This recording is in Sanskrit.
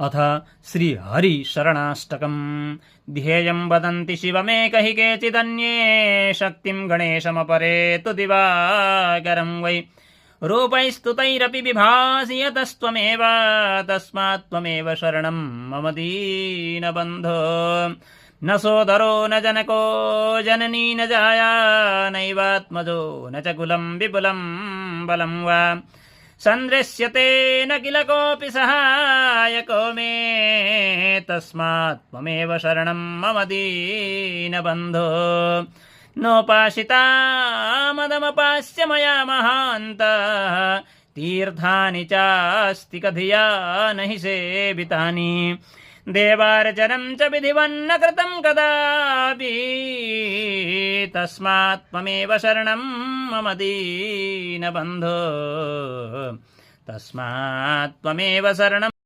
अथ श्रीहरिशरणाष्टकम्। ध्येयं वदन्ति शिवमेकहि केचिदन्ये, शक्तिं गणेशमपरे तु दिवाकरं वै। रूपैस्तुतैरपि बिभासि यतस्त्वमेव, तस्मात् त्वमेव शरणं मम दीनबन्धो। न सोदरो न जनको जननी न जाया, नैवात्मजो न च कुलं विपुलं बलं वा। सन्दृश्यते न किल कोऽपि सहायको मे, तस्मात् त्वमेव शरणं मम दीनबन्धो। नोपाशिता मदमपास्य मया महान्तः, तीर्थानि चास्तिक धिया न हि सेवितानि। देवार्चनं च विधिवन्न कृतं कदापि, तस्मात् त्वमेव शरणं मम दीनबन्धो। तस्मात् त्वमेव शरणं